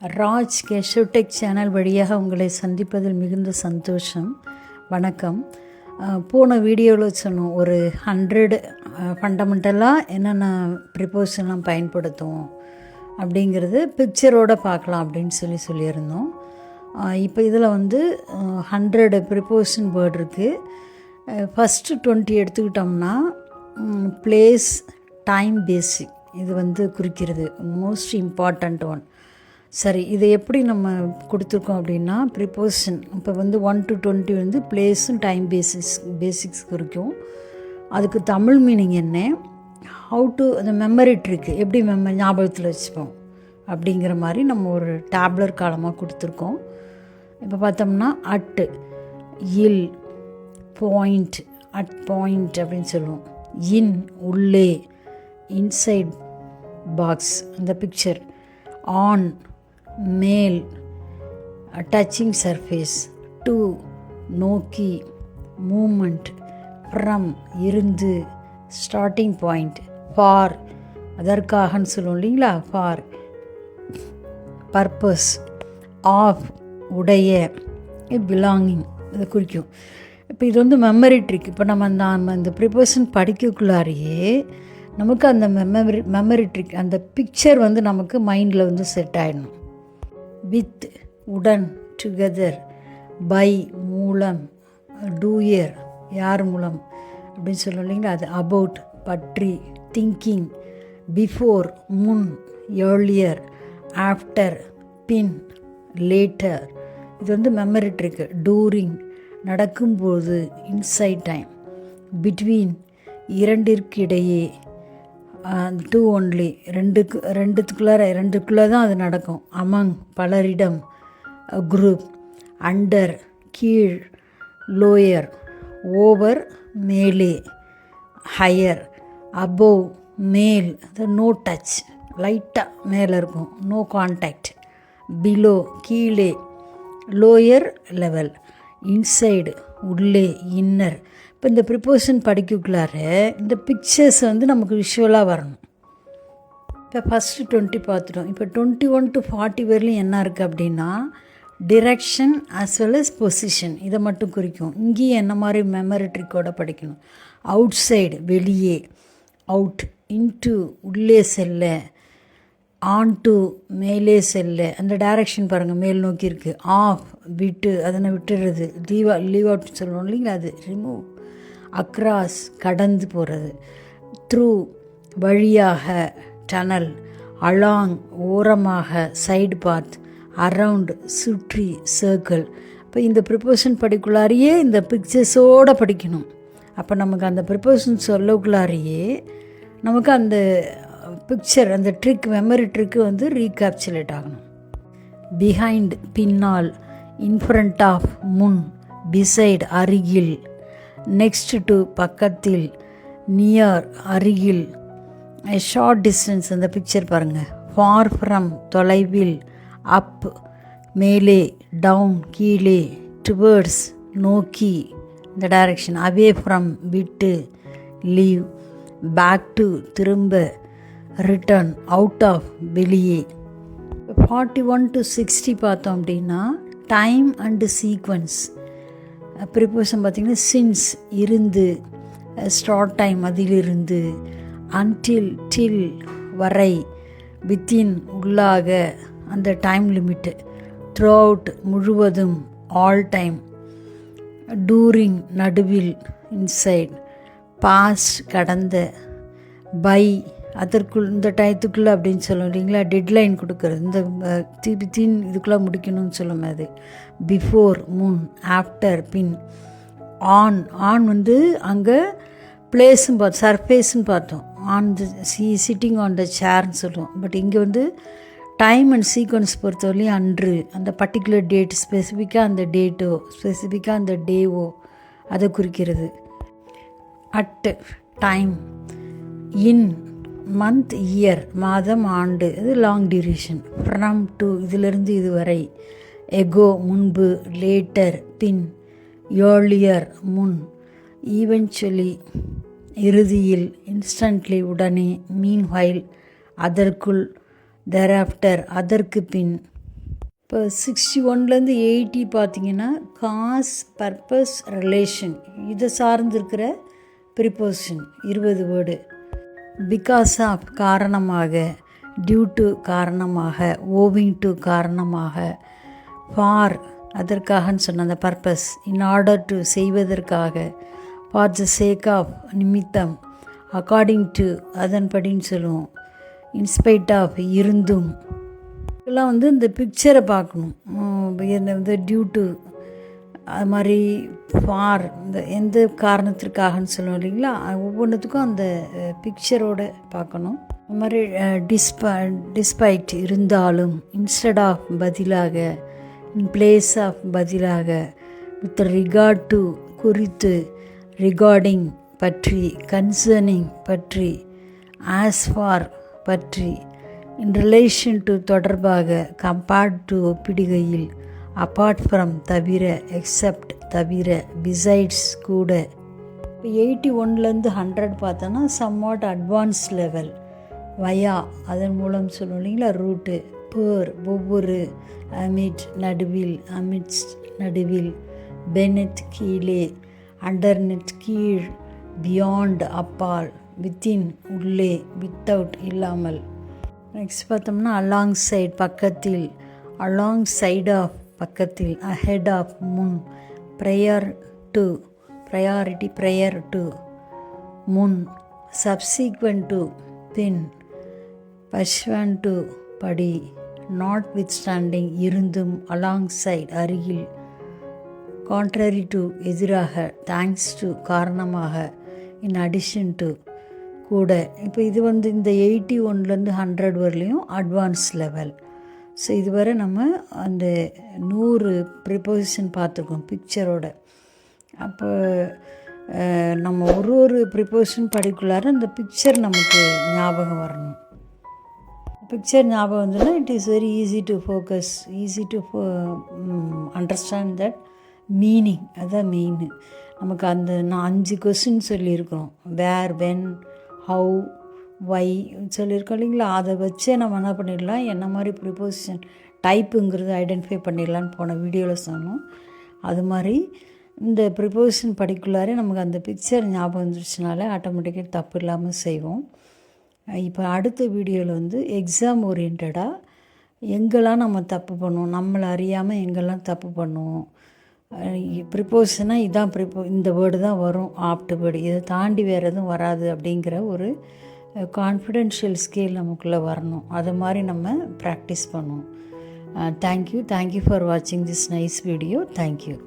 Raj கேஷோடெக் channel வழியாக உங்களை சந்திப்பதில் மிகுந்த சந்தோஷம். வணக்கம். போன வீடியோவில் சொன்னோம் ஒரு 100 ஃபண்டமெண்டலாக என்னென்ன ப்ரிப்போஷன்லாம் பயன்படுத்துவோம் அப்படிங்கிறது பிக்சரோடு பார்க்கலாம் அப்படின்னு சொல்லியிருந்தோம். இப்போ இதில் 100 ப்ரிப்போஷன் வேர்டு இருக்குது. ஃபஸ்ட்டு 20 எடுத்துக்கிட்டோம்னா பிளேஸ், டைம், பேசிக் இது குறிக்கிறது மோஸ்ட் இம்பார்ட்டண்ட் ஒன். சரி, இதை எப்படி நம்ம கொடுத்துருக்கோம் அப்படின்னா ப்ரிப்போஷன் இப்போ 1 to 20 பிளேஸும் டைம் பேசிக்ஸ் குறிக்கும். அதுக்கு தமிழ் மீனிங் என்ன, ஹவு டு அந்த மெமரி ட்ரிக்கு எப்படி ஞாபகத்தில் வச்சுப்போம் அப்படிங்கிற மாதிரி நம்ம ஒரு டேப்லர் காலமாக கொடுத்துருக்கோம். இப்போ பார்த்தோம்னா அட், இல், பாயிண்ட், அட் பாயிண்ட் அப்படின்னு சொல்லுவோம். இன் உள்ளே, இன்சைட் பாக்ஸ் அந்த பிக்சர், ஆன் மேல், டச்சிங் சர்ஃபேஸ், டு நோக்கி, மூமெண்ட், ஃப்ரம் இருந்து, ஸ்டார்டிங் பாயிண்ட், ஃபார் அதற்காகன்னு சொல்லுவோம் இல்லைங்களா, ஃபார், பர்பஸ், ஆஃப் உடைய, பிலாங்கிங் இதை குறிக்கும். இப்போ இது மெமரி ட்ரிக். இப்போ நம்ம இந்த ப்ரிப்போஷன் படிக்கக்குள்ளாரையே நமக்கு அந்த மெமரி ட்ரிக் அந்த பிக்சர் நமக்கு மைண்டில் செட் ஆகிடணும். வித் உடன், டுகெதர், பை மூலம், டூயர் யார் மூலம் அப்படின்னு சொல்லுவோம் இல்லைங்களா, அது அபவுட் பற்றி, திங்கிங், பிஃபோர் முன், ஏர்லியர், ஆஃப்டர் பின், லேட்டர் இது மெமரி ட்ரிக்கு. டூரிங் நடக்கும்போது, இன்சைட் டைம், பிட்வீன் இரண்டிற்கிடையே, டூ ஒன்லி ரெண்டுக்குள்ளே தான் அது நடக்கும். அமங் பலரிடம், குரூப், அண்டர் கீழ், லோயர் ஓவர் மேலே, ஹையர், அபோவ் மேல், அது நோ டச் லைட்டாக மேலே இருக்கும், நோ கான்டாக்ட், பிலோ கீழே, லோயர் லெவல், இன்சைடு உள்ளே, இன்னர். இப்போ இந்த ப்ரிப்போஷன் படிக்கக்குள்ளார இந்த பிக்சர்ஸ் நமக்கு விஷுவலாக வரணும். இப்போ ஃபஸ்ட்டு 20 பார்த்துட்டோம். இப்போ 21 to 40 வரையிலும் என்ன இருக்குது அப்படின்னா direction as well as position இதை மட்டும் குறிக்கும். இங்கேயும் என்ன மாதிரி மெமரி ட்ரிக்கோடு படிக்கணும். அவுட் சைடு வெளியே, அவுட், இன்டு உள்ளே செல்ல, ஆன் டு மேலே செல்ல, அந்த டைரக்ஷன் பாருங்கள் மேல் நோக்கி இருக்குது. ஆஃப் விட்டு அதனை விட்டுறது, லீவ் அவுட் சொல்லுவோம் இல்லைங்களா, அது ரிமூவ். அக்ராஸ் கடந்து போகிறது, த்ரூ வழியாக, டனல், அலாங் ஓரமாக, சைடு பாத், அரவுண்ட் சுற்றி, சர்க்கிள். இப்போ இந்த ப்ரிப்போஷன் படிக்குள்ளாரையே இந்த பிக்சர்ஸோடு படிக்கணும். அப்போ நமக்கு அந்த ப்ரிப்போஷன் சொல்லக்குள்ளாரையே நமக்கு அந்த பிக்சர் அந்த ட்ரிக் மெமரி ட்ரிக்கு ரீகேப்சுலேட் ஆகணும். பிஹைண்ட் பின்னால், இன்ஃப்ரண்ட் ஆஃப் முன், பிசைட் அருகில், நெக்ஸ்ட் டு பக்கத்தில், நியர் அருகில், ஷார்ட் டிஸ்டன்ஸ் அந்த பிக்சர் பாருங்கள். ஃபார் ஃப்ரம் தொலைவில், அப் மேலே, டவுன் கீழே, டுவர்ட்ஸ் நோக்கி இந்த டைரக்ஷன், அவே ஃப்ரம் விட்டு, லீவ், பேக் டு திரும்ப, ரிட்டர்ன், அவுட் ஆஃப் வெளியே. 41 to 60 பார்த்தோம் அப்படின்னா டைம் அண்டு சீக்வன்ஸ். ப்ரிப்போஷன் பார்த்திங்கன்னா சின்ஸ் இருந்து, ஸ்டார்ட் டைம் அதிலிருந்து, அன்டில் டில் வரை, வித்தின் உள்ளாக அந்த டைம் லிமிட்டு, த்ரூ அவுட் முழுவதும், ஆல் டைம், டூரிங் நடுவில், இன்சைட், பாஸ்ட் கடந்த, பை அதற்குள் இந்த டயத்துக்குள்ளே அப்படின்னு சொல்லுவோம் இல்லைங்களா, டெட்லைன் கொடுக்குறது, இந்த தின் இதுக்குள்ளே முடிக்கணும்னு சொல்லும். அது பிஃபோர் முன், ஆஃப்டர் பின், ஆன் அங்கே பிளேஸும் பார்த்தோம், சர்ஃபேஸுன்னு பார்த்தோம். On the sitting on the சேர்ன்னு சொல்லுவோம். பட் இங்கே டைம் அண்ட் சீக்வன்ஸ் பொறுத்தவரையும் அன்று அந்த பர்டிகுலர் டேட், ஸ்பெசிஃபிக்காக அந்த டேட்டோ ஸ்பெசிஃபிக்காக அந்த டேவோ அதை குறிக்கிறது. At time, in month, year மாதம், ஆண்டு, இது லாங் டியூரேஷன். ஃப்ரம் டு இதிலிருந்து இதுவரை, எகோ முன்பு, லேட்டர் பின், ஏர்லியர் முன், ஈவென்ச்சுவலி இறுதியில், இன்ஸ்டன்ட்லி உடனே, மீன்வைல் அதற்குள், thereafter அதற்கு பின், இப்போ 61லேருந்து 80 பார்த்திங்கன்னா காஸ், பர்பஸ், ரிலேஷன் இதை சார்ந்திருக்கிற ப்ரிப்போசிஷன் 20 வேர்டு. பிகாஸ் ஆஃப் காரணமாக, டியூ டு காரணமாக, ஓவிங் டு காரணமாக, ஃபார் அதற்காகன்னு சொன்ன அந்த பர்பஸ், இன் ஆர்டர் டு செய்வதற்காக, ஃபார் த சேக் ஆஃப் நிமித்தம், அக்கார்டிங் டு அதன்படின்னு சொல்லுவோம், இன்ஸ்பைட் ஆஃப் இருந்தும். இதெல்லாம் வந்து இந்த பிக்சரை பார்க்கணும். இந்த டியூ டு அது மாதிரி ஃபார் இந்த எந்த காரணத்திற்காகன்னு சொல்லுவோம் இல்லைங்களா, ஒவ்வொன்றுத்துக்கும் அந்த பிக்சரோடு பார்க்கணும். அது மாதிரி டிஸ்பைட் இருந்தாலும், இன்ஸ்டெட் ஆஃப் பதிலாக, இன் பிளேஸ் ஆஃப் பதிலாக, வித் ரிகார்ட் டு குறித்து, ரிகார்டிங் பற்றி, கன்சர்னிங் பற்றி, ஆஸ் ஃபார் பற்றி, இன் ரிலேஷன் டு தொடர்பாக, கம்பேர்ட் டு ஒப்பிடுகையில், அப்பார்ட் ஃப்ரம் தவிர, எக்ஸப்ட் தவிர, பிசைட்ஸ் கூட. இப்போ 81லேருந்து 100 பார்த்தோன்னா சம்வாட் அட்வான்ஸ் லெவல், வயா அதன் மூலம் சொல்லுவோம் இல்லைங்களா, ரூட்டு, பேர் ஒவ்வொரு, அமிட் நடுவில், அமிட்ஸ்ட் நடுவில், பெனெத் கீழே, அண்டர்நெட் கீழ், பியாண்ட் அப்பால், வித்தின் உள்ளே, வித்தவுட் இல்லாமல். நெக்ஸ்ட் பார்த்தோம்னா அலாங் சைட் பக்கத்தில், அலாங் சைட் ஆஃப் பக்கத்தில், அஹெட் ஆஃப் முன், prior to priority, prior to முன், சப்சீக்வெண்ட் டு பின், பஷ்வன் டு படி, நாட் வித் ஸ்டாண்டிங் இருந்தும், அலாங் சைட் அருகில், கான்ட்ரரி டு எதிராக, தேங்க்ஸ் டு காரணமாக, இன் அடிஷன் டு கூட. இப்போ இது வந்து இந்த 81லேருந்து 100 வரலையும் அட்வான்ஸ் லெவல். ஸோ இதுவரை நம்ம அந்த 100 ப்ரிப்போசிஷன் பார்த்துருக்கோம் பிக்சரோட. அப்போ நம்ம ஒரு ப்ரிப்போசிஷன் படிக்குள்ளார அந்த பிக்சர் நமக்கு ஞாபகம் வரணும். பிக்சர் ஞாபகம் வந்துன்னா it is very easy to focus, easy to understand that meaning. அதுதான் மெயின். நமக்கு அந்த நான் 5 கொஸ்டின் சொல்லியிருக்கிறோம். வேர், வென், ஹவு, வை சொல்லியிருக்கோம் இல்லைங்களா. அதை வச்சே நம்ம என்ன பண்ணிடலாம், என்ன மாதிரி ப்ரிப்போசிஷன் டைப்புங்கிறது ஐடென்டிஃபை பண்ணிடலான்னு போன வீடியோவில் சொன்னோம். அது மாதிரி இந்த ப்ரிப்போசிஷன் படிக்குள்ளாரே நமக்கு அந்த பிக்சர் ஞாபகம் வந்துருச்சுனாலே ஆட்டோமேட்டிக்காக தப்பு இல்லாமல் செய்வோம். இப்போ அடுத்த வீடியோவில் வந்து எக்ஸாம் ஓரியன்டாக எங்கெல்லாம் நம்ம தப்பு பண்ணுவோம், நம்மளை அறியாமல் எங்கெல்லாம் தப்பு பண்ணுவோம், ப்ரிப்போசிஷனாக இதான் இந்த வேர்டு தான் வரும், ஆப்ட் வேர்டு, இதை தாண்டி வேறு எதுவும் வராது அப்படிங்கிற ஒரு கான்ஃபிடென்ஷியல் ஸ்கேல் நமக்குள்ளே வரணும். அது மாதிரி நம்ம ப்ராக்டிஸ் பண்ணுவோம். தேங்க்யூ ஃபார் வாட்சிங் திஸ் நைஸ் வீடியோ. தேங்க்யூ.